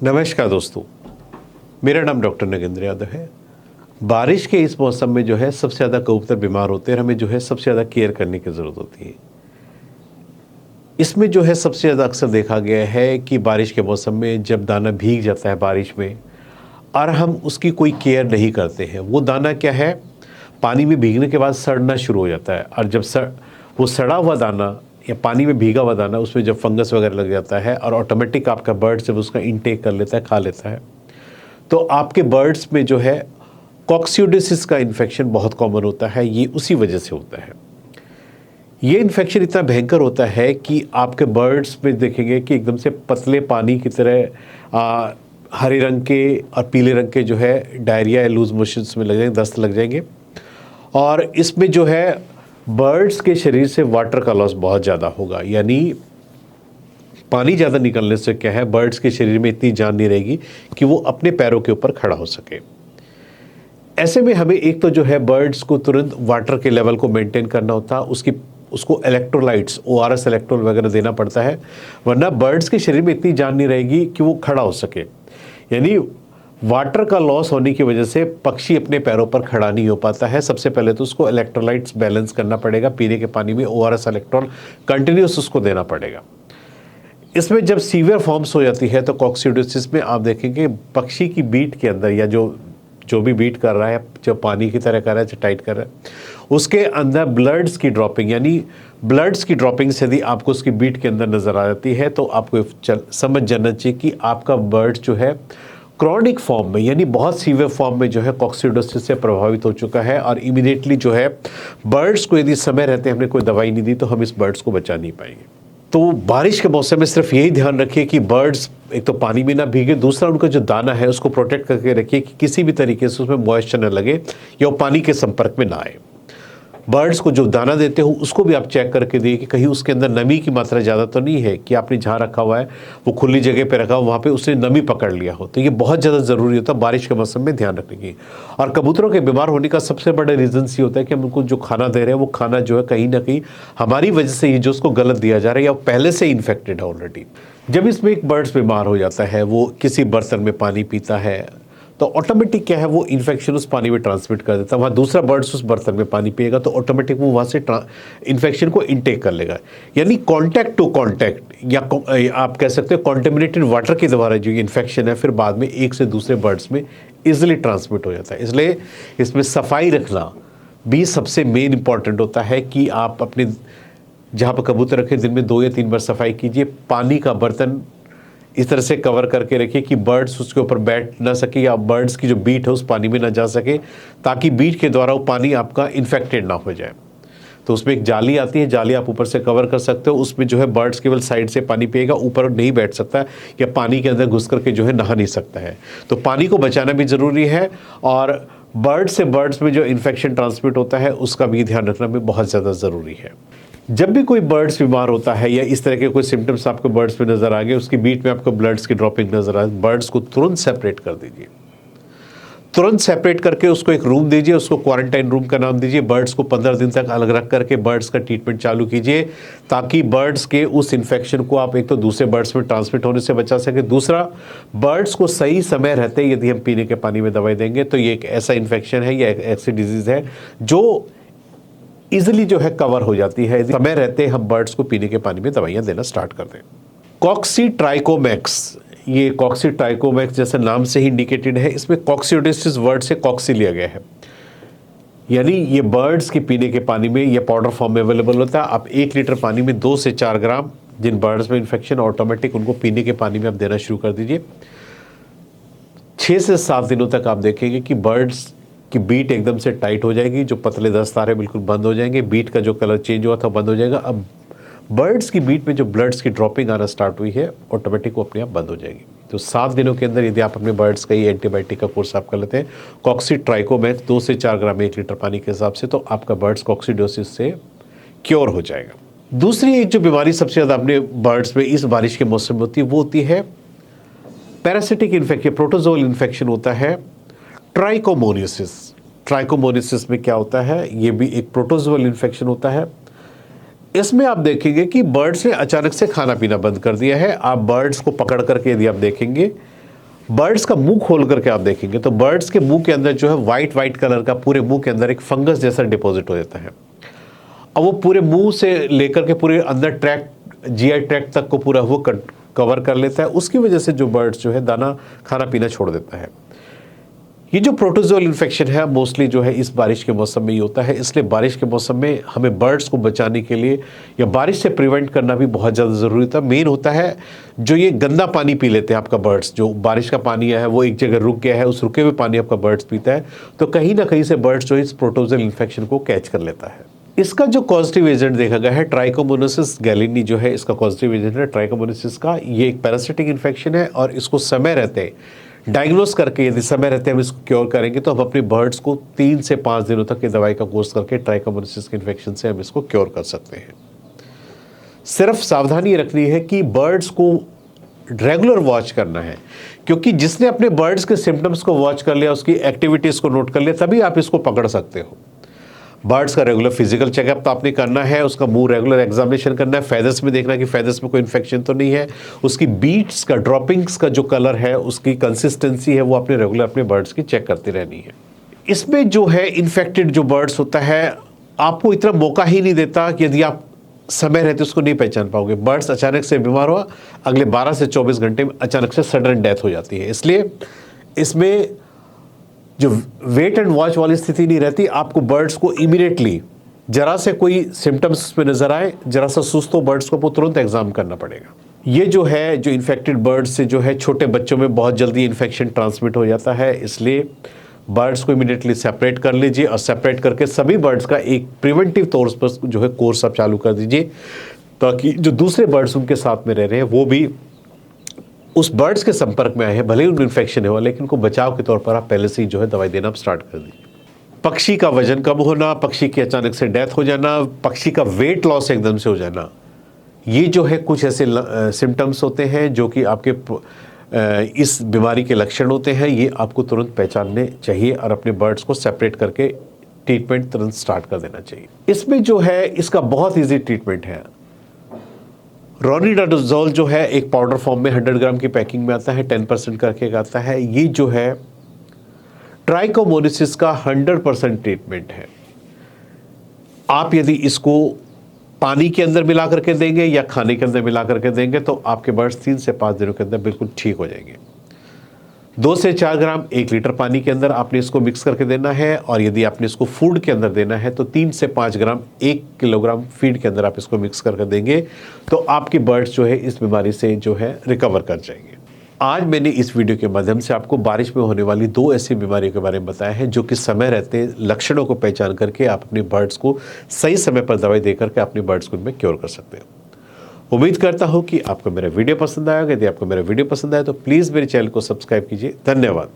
नमस्कार दोस्तों, मेरा नाम डॉक्टर नगेंद्र यादव है। बारिश के इस मौसम में जो है सबसे ज़्यादा कबूतर बीमार होते हैं और हमें जो है सबसे ज़्यादा केयर करने की ज़रूरत होती है। इसमें जो है सबसे ज़्यादा अक्सर देखा गया है कि बारिश के मौसम में जब दाना भीग जाता है बारिश में और हम उसकी कोई केयर नहीं करते हैं, वो दाना क्या है, पानी में भीगने के बाद सड़ना शुरू हो जाता है। और जब वो सड़ा हुआ दाना या पानी में भीगा हुआ दाना, उसमें जब फंगस वगैरह लग जाता है और ऑटोमेटिक आपका बर्ड जब उसका इनटेक कर लेता है, खा लेता है, तो आपके बर्ड्स में जो है कॉक्सिडियोसिस का इन्फेक्शन बहुत कॉमन होता है। ये उसी वजह से होता है। ये इन्फेक्शन इतना भयंकर होता है कि आपके बर्ड्स में देखेंगे कि एकदम से पतले पानी की तरह हरे रंग के और पीले रंग के जो है डायरिया या लूज मोशंस में लग जाएंगे, दस्त लग जाएंगे। और इसमें जो है बर्ड्स के शरीर से वाटर का लॉस बहुत ज़्यादा होगा, यानी पानी ज़्यादा निकलने से क्या है, बर्ड्स के शरीर में इतनी जान नहीं रहेगी कि वो अपने पैरों के ऊपर खड़ा हो सके। ऐसे में हमें एक तो जो है बर्ड्स को तुरंत वाटर के लेवल को मेंटेन करना होता है, उसको इलेक्ट्रोलाइट्स, ORS इलेक्ट्रोल वगैरह देना पड़ता है, वरना बर्ड्स के शरीर में इतनी जान नहीं रहेगी कि वो खड़ा हो सके। यानी वाटर का लॉस होने की वजह से पक्षी अपने पैरों पर खड़ा नहीं हो पाता है। सबसे पहले तो उसको इलेक्ट्रोलाइट्स बैलेंस करना पड़ेगा, पीने के पानी में ORS इलेक्ट्रोल कंटिन्यूस उसको देना पड़ेगा। इसमें जब सीवियर फॉर्म्स हो जाती है तो कॉक्सिडियोसिस में आप देखेंगे पक्षी की बीट के अंदर या जो भी बीट कर रहा है, जो पानी की तरह कर रहा है, जो टाइट कर रहा है, उसके अंदर ब्लड्स की ड्रॉपिंग, यानी ब्लड्स की ड्रॉपिंग से यदि आपको उसकी बीट के अंदर नज़र आ जाती है तो आपको समझ जाना चाहिए कि आपका बर्ड जो है क्रॉनिक फॉर्म में, यानी बहुत सीवियर फॉर्म में जो है कॉक्सिडियोसिस से प्रभावित हो चुका है। और इमीडिएटली जो है बर्ड्स को यदि समय रहते हमने कोई दवाई नहीं दी तो हम इस बर्ड्स को बचा नहीं पाएंगे। तो बारिश के मौसम में सिर्फ यही ध्यान रखिए कि बर्ड्स एक तो पानी में ना भीगे, दूसरा उनका जो दाना है उसको प्रोटेक्ट करके रखिए कि किसी भी तरीके से उसमें मॉइस्चर न लगे या वो पानी के संपर्क में ना आए। बर्ड्स को जो दाना देते हो उसको भी आप चेक करके दिए कि कहीं उसके अंदर नमी की मात्रा ज़्यादा तो नहीं है, कि आपने जहाँ रखा हुआ है वो खुली जगह पे रखा हो, वहाँ पे उसने नमी पकड़ लिया हो। तो ये बहुत ज़्यादा ज़रूरी होता है बारिश के मौसम में ध्यान रखने की। और कबूतरों के बीमार होने का सबसे बड़ा रीज़न ये होता है कि हम उनको जो खाना दे रहे हैं वो खाना जो है कहीं ना कहीं हमारी वजह से ही जो उसको गलत दिया जा रहा है या पहले से इन्फेक्टेड है ऑलरेडी। जब इसमें एक बर्ड्स बीमार हो जाता है, वो किसी बर्तन में पानी पीता है तो ऑटोमेटिक क्या है, वो इन्फेक्शन उस पानी में ट्रांसमिट कर देता है। वहाँ दूसरा बर्ड्स उस बर्तन में पानी पिएगा तो ऑटोमेटिक वो वहाँ से इन्फेक्शन को इनटेक कर लेगा। यानी कॉन्टैक्ट टू कॉन्टैक्ट या आप कह सकते हो कॉन्टेमिनेटेड वाटर के द्वारा जो इन्फेक्शन है फिर बाद में एक से दूसरे बर्ड्स में इजिली ट्रांसमिट हो जाता है। इसलिए इसमें सफाई रखना भी सबसे मेन इंपॉर्टेंट होता है कि आप अपने जहाँ पर कबूतर रखें दिन में 2 या 3 बार सफाई कीजिए। पानी का बर्तन इस तरह से कवर करके रखिए कि बर्ड्स उसके ऊपर बैठ ना सके या बर्ड्स की जो बीट है उस पानी में ना जा सके, ताकि बीट के द्वारा वो पानी आपका इन्फेक्टेड ना हो जाए। तो उसमें एक जाली आती है, जाली आप ऊपर से कवर कर सकते हो। उसमें जो है बर्ड्स केवल साइड से पानी पिएगा, ऊपर नहीं बैठ सकता या पानी के अंदर घुस करके जो है नहा नहीं सकता है। तो पानी को बचाना भी ज़रूरी है और बर्ड से बर्ड्स में जो इन्फेक्शन ट्रांसमिट होता है उसका भी ध्यान रखना भी बहुत ज़्यादा ज़रूरी है। जब भी कोई बर्ड्स बीमार होता है या इस तरह के कोई सिम्टम्स आपको बर्ड्स में नज़र आ गए, उसकी बीट में आपको ब्लड्स की ड्रॉपिंग नज़र आए, बर्ड्स को तुरंत सेपरेट कर दीजिए। तुरंत सेपरेट करके उसको एक रूम दीजिए, उसको क्वारंटाइन रूम का नाम दीजिए। बर्ड्स को 15 दिन तक अलग रख करके बर्ड्स का ट्रीटमेंट चालू कीजिए, ताकि बर्ड्स के उस इन्फेक्शन को आप एक तो दूसरे बर्ड्स में ट्रांसमिट होने से बचा सके, दूसरा बर्ड्स को सही समय रहते यदि हम पीने के पानी में दवाई देंगे तो ये एक ऐसा इन्फेक्शन है या एक ऐसी डिजीज़ है जो इजिली जो है कवर हो जाती है समय रहते हम बर्ड्स को पीने के पानी में दवाइयाँ देना स्टार्ट कर दें। कॉक्सीट्राइकोमैक्स, ये कॉक्सीट्राइकोमैक्स जैसे नाम से ही इंडिकेटेड है, इसमें कॉक्सिडियोसिस वर्ड से कॉक्सी लिया गया है। यानी ये बर्ड्स के पीने के पानी में ये पाउडर फॉर्म में अवेलेबल होता है। आप 1 लीटर पानी में 2 से 4 ग्राम, जिन बर्ड्स में इन्फेक्शन ऑटोमेटिक उनको पीने के पानी में आप देना शुरू कर दीजिए। 6 से 7 दिनों तक आप देखेंगे कि बर्ड्स की बीट एकदम से टाइट हो जाएगी, जो पतले दस्तारे बिल्कुल बंद हो जाएंगे, बीट का जो कलर चेंज हुआ था बंद हो जाएगा। अब बर्ड्स की बीट में जो ब्लड्स की ड्रॉपिंग आना स्टार्ट हुई है ऑटोमेटिक वो अपने आप बंद हो जाएगी। तो 7 दिनों के अंदर यदि आप अपने बर्ड्स का ये एंटीबायोटिक का कोर्स आप कर लेते हैं कॉक्सीट्राइकोमैक्स 2 से 4 ग्राम 1 लीटर पानी के हिसाब से, तो आपका बर्ड्स कॉक्सिडियोसिस से क्योर हो जाएगा। दूसरी एक जो बीमारी सबसे ज़्यादा अपने बर्ड्स में इस बारिश के मौसम में होती है वो होती है पैरासिटिक इन्फेक्शन, प्रोटोजोल इन्फेक्शन होता है ट्राइकोमोनियासिस। ट्राइकोमोनियासिस में क्या होता है, ये भी एक प्रोटोजोल इन्फेक्शन होता है। इसमें आप देखेंगे कि बर्ड्स ने अचानक से खाना पीना बंद कर दिया है। आप बर्ड्स को पकड़ करके यदि आप देखेंगे बर्ड्स का मुंह खोल करके आप देखेंगे तो बर्ड्स के मुंह के अंदर जो है वाइट कलर का पूरे मुंह के अंदर एक फंगस जैसा डिपॉजिट हो जाता है। अब वो पूरे मुंह से लेकर के पूरे अंदर ट्रैक्ट जीआई ट्रैक्ट तक को पूरा वो कवर कर लेता है। उसकी वजह से जो बर्ड्स जो है दाना खाना पीना छोड़ देता है। ये जो प्रोटोजोअल इन्फेक्शन है मोस्टली जो है इस बारिश के मौसम में ही होता है। इसलिए बारिश के मौसम में हमें बर्ड्स को बचाने के लिए या बारिश से प्रिवेंट करना भी बहुत ज़्यादा ज़रूरी होता है। मेन होता है जो ये गंदा पानी पी लेते हैं आपका बर्ड्स, जो बारिश का पानी है वो एक जगह रुक गया है, उस रुके हुए पानी आपका बर्ड्स पीता है तो कहीं ना कहीं से बर्ड्स जो इस प्रोटोजोअल इन्फेक्शन को कैच कर लेता है। इसका जो पॉजिटिव एजेंट देखा गया है ट्राइकोमोनासिस गैलेनी जो है इसका पॉजिटिव एजेंट है ट्राइकोमोनासिस का। ये एक पैरासिटिक इन्फेक्शन है और इसको समय रहते डायग्नोस करके यदि समय रहते हम इसको क्योर करेंगे तो हम अपने बर्ड्स को 3 से 5 दिनों तक की दवाई का कोर्स करके ट्राइकोमोनासिस के इन्फेक्शन से हम इसको क्योर कर सकते हैं। सिर्फ सावधानी रखनी है कि बर्ड्स को रेगुलर वॉच करना है, क्योंकि जिसने अपने बर्ड्स के सिम्टम्स को वॉच कर लिया, उसकी एक्टिविटीज़ को नोट कर लिया, तभी आप इसको पकड़ सकते हो। बर्ड्स का रेगुलर फिजिकल चेकअप तो आपने करना है, उसका मुंह रेगुलर एग्जामिनेशन करना है, फेदर्स में देखना कि फेदर्स में कोई इन्फेक्शन तो नहीं है, उसकी बीट्स का ड्रॉपिंग्स का जो कलर है उसकी कंसिस्टेंसी है वो आपने रेगुलर अपने बर्ड्स की चेक करती रहनी है। इसमें जो है इन्फेक्टेड जो बर्ड्स होता है आपको इतना मौका ही नहीं देता कि यदि आप समय रहते उसको नहीं पहचान पाओगे। बर्ड्स अचानक से बीमार हुआ, अगले 12 से 24 घंटे में अचानक से सडन डेथ हो जाती है। इसलिए इसमें जो वेट एंड वॉच वाली स्थिति नहीं रहती। आपको बर्ड्स को इमीडिएटली जरा से कोई सिम्टम्स पे नजर आए, जरा सा सुस्त हो, बर्ड्स को तुरंत एग्जाम करना पड़ेगा। ये जो है जो इन्फेक्टेड बर्ड्स से जो है छोटे बच्चों में बहुत जल्दी इन्फेक्शन ट्रांसमिट हो जाता है। इसलिए बर्ड्स को इमीडिएटली सेपरेट कर लीजिए और सेपरेट करके सभी बर्ड्स का एक प्रिवेंटिव तौर पर जो है कोर्स आप चालू कर दीजिए, ताकि जो दूसरे बर्ड्स उनके साथ में रह रहे हैं वो भी उस बर्ड्स के संपर्क में आए हैं, भले ही उनको इन्फेक्शन है लेकिन उनको बचाव के तौर पर आप पहले से ही जो है दवाई देना आप स्टार्ट कर दीजिए। पक्षी का वजन कम होना, पक्षी की अचानक से डेथ हो जाना, पक्षी का वेट लॉस एकदम से हो जाना, ये जो है कुछ ऐसे सिम्टम्स होते हैं जो कि आपके इस बीमारी के लक्षण होते हैं। ये आपको तुरंत पहचानने चाहिए और अपने बर्ड्स को सेपरेट करके ट्रीटमेंट तुरंत स्टार्ट कर देना चाहिए। इसमें जो है इसका बहुत ईजी ट्रीटमेंट है। रोनिडाजोल जो है एक पाउडर फॉर्म में 100 ग्राम की पैकिंग में आता है, 10% करके आता है। ये जो है ट्राइकोमोनासिस का 100% ट्रीटमेंट है। आप यदि इसको पानी के अंदर मिला करके देंगे या खाने के अंदर मिला करके देंगे तो आपके बर्ड्स 3 से 5 दिनों के अंदर बिल्कुल ठीक हो जाएंगे। 2 से 4 ग्राम 1 लीटर पानी के अंदर आपने इसको मिक्स करके देना है, और यदि आपने इसको फूड के अंदर देना है तो 3 से 5 ग्राम 1 किलोग्राम फीड के अंदर आप इसको मिक्स करके देंगे तो आपके बर्ड्स जो है इस बीमारी से जो है रिकवर कर जाएंगे। आज मैंने इस वीडियो के माध्यम से आपको बारिश में होने वाली 2 ऐसी बीमारियों के बारे में बताया है जो कि समय रहते लक्षणों को पहचान करके आप अपने बर्ड्स को सही समय पर दवाई देकर के अपने बर्ड्स को इनमें क्योर कर सकते हो। उम्मीद करता हूं कि आपको मेरा वीडियो पसंद आएगा। यदि आपको मेरा वीडियो पसंद आया तो प्लीज़ मेरे चैनल को सब्सक्राइब कीजिए। धन्यवाद।